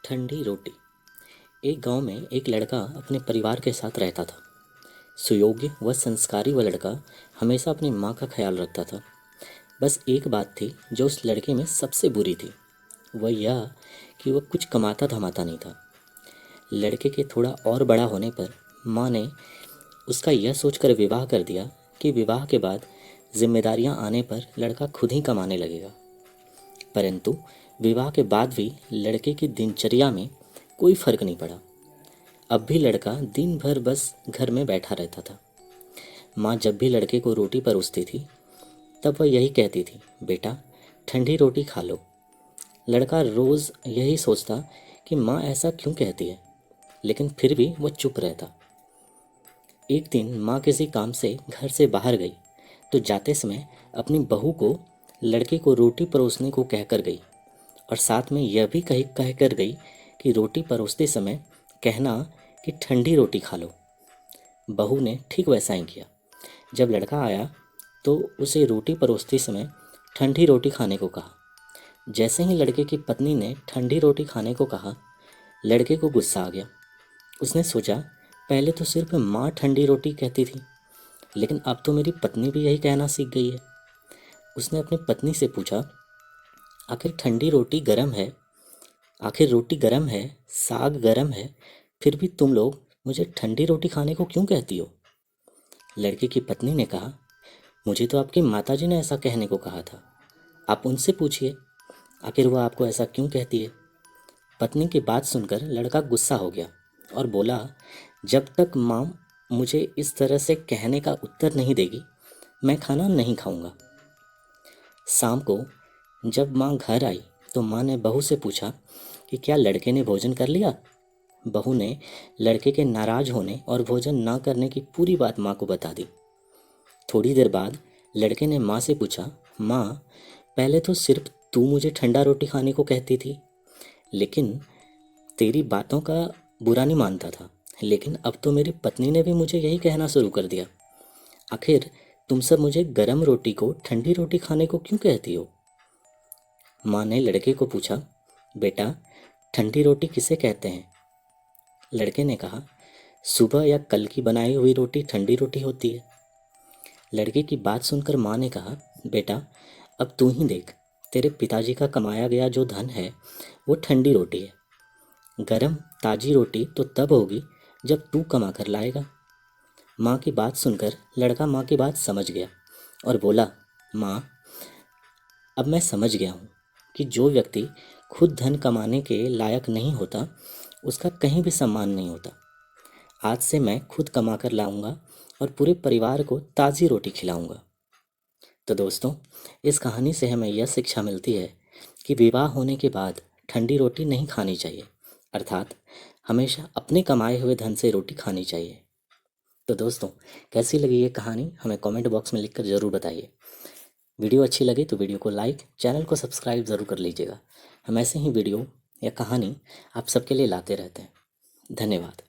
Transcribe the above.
ठंडी रोटी। एक गांव में एक लड़का अपने परिवार के साथ रहता था। सुयोग्य व संस्कारी वह लड़का हमेशा अपनी माँ का ख्याल रखता था। बस एक बात थी जो उस लड़के में सबसे बुरी थी, वह यह कि वह कुछ कमाता धमाता नहीं था। लड़के के थोड़ा और बड़ा होने पर माँ ने उसका यह सोचकर विवाह कर दिया कि विवाह के बाद जिम्मेदारियां आने पर लड़का खुद ही कमाने लगेगा। परंतु विवाह के बाद भी लड़के की दिनचर्या में कोई फर्क नहीं पड़ा। अब भी लड़का दिन भर बस घर में बैठा रहता था। माँ जब भी लड़के को रोटी परोसती थी तब वह यही कहती थी, बेटा ठंडी रोटी खा लो। लड़का रोज़ यही सोचता कि माँ ऐसा क्यों कहती है, लेकिन फिर भी वह चुप रहता। एक दिन माँ किसी काम से घर से बाहर गई तो जाते समय अपनी बहू को लड़के को रोटी परोसने को कहकर गई और साथ में यह भी कहकर गई कि रोटी परोसते समय कहना कि ठंडी रोटी खा लो। बहू ने ठीक वैसा ही किया। जब लड़का आया तो उसे रोटी परोसते समय ठंडी रोटी खाने को कहा। जैसे ही लड़के की पत्नी ने ठंडी रोटी खाने को कहा, लड़के को गुस्सा आ गया। उसने सोचा, पहले तो सिर्फ माँ ठंडी रोटी कहती थी, लेकिन अब तो मेरी पत्नी भी यही कहना सीख गई है। उसने अपनी पत्नी से पूछा, आखिर ठंडी रोटी गरम है, आखिर रोटी गरम है, साग गरम है, फिर भी तुम लोग मुझे ठंडी रोटी खाने को क्यों कहती हो? लड़के की पत्नी ने कहा, मुझे तो आपकी माताजी ने ऐसा कहने को कहा था, आप उनसे पूछिए आखिर वह आपको ऐसा क्यों कहती है। पत्नी की बात सुनकर लड़का गुस्सा हो गया और बोला, जब तक माँ मुझे इस तरह से कहने का उत्तर नहीं देगी मैं खाना नहीं खाऊंगा। शाम को जब माँ घर आई तो माँ ने बहू से पूछा कि क्या लड़के ने भोजन कर लिया। बहू ने लड़के के नाराज होने और भोजन ना करने की पूरी बात माँ को बता दी। थोड़ी देर बाद लड़के ने माँ से पूछा, माँ पहले तो सिर्फ तू मुझे ठंडा रोटी खाने को कहती थी, लेकिन तेरी बातों का बुरा नहीं मानता था, लेकिन अब तो मेरी पत्नी ने भी मुझे यही कहना शुरू कर दिया। आखिर तुम सब मुझे गरम रोटी को ठंडी रोटी खाने को क्यों कहती हो? माँ ने लड़के को पूछा, बेटा ठंडी रोटी किसे कहते हैं? लड़के ने कहा, सुबह या कल की बनाई हुई रोटी ठंडी रोटी होती है। लड़के की बात सुनकर माँ ने कहा, बेटा अब तू ही देख, तेरे पिताजी का कमाया गया जो धन है वो ठंडी रोटी है। गरम ताजी रोटी तो तब होगी जब तू कमा कर लाएगा। माँ की बात सुनकर लड़का माँ की बात समझ गया और बोला, माँ अब मैं समझ गया हूँ कि जो व्यक्ति खुद धन कमाने के लायक नहीं होता उसका कहीं भी सम्मान नहीं होता। आज से मैं खुद कमा कर लाऊंगा और पूरे परिवार को ताज़ी रोटी खिलाऊंगा। तो दोस्तों, इस कहानी से हमें यह शिक्षा मिलती है कि विवाह होने के बाद ठंडी रोटी नहीं खानी चाहिए, अर्थात हमेशा अपने कमाए हुए धन से रोटी खानी चाहिए। तो दोस्तों, कैसी लगी ये कहानी हमें कमेंट बॉक्स में लिखकर ज़रूर बताइए। वीडियो अच्छी लगी तो वीडियो को लाइक, चैनल को सब्सक्राइब ज़रूर कर लीजिएगा। हम ऐसे ही वीडियो या कहानी आप सबके लिए लाते रहते हैं। धन्यवाद।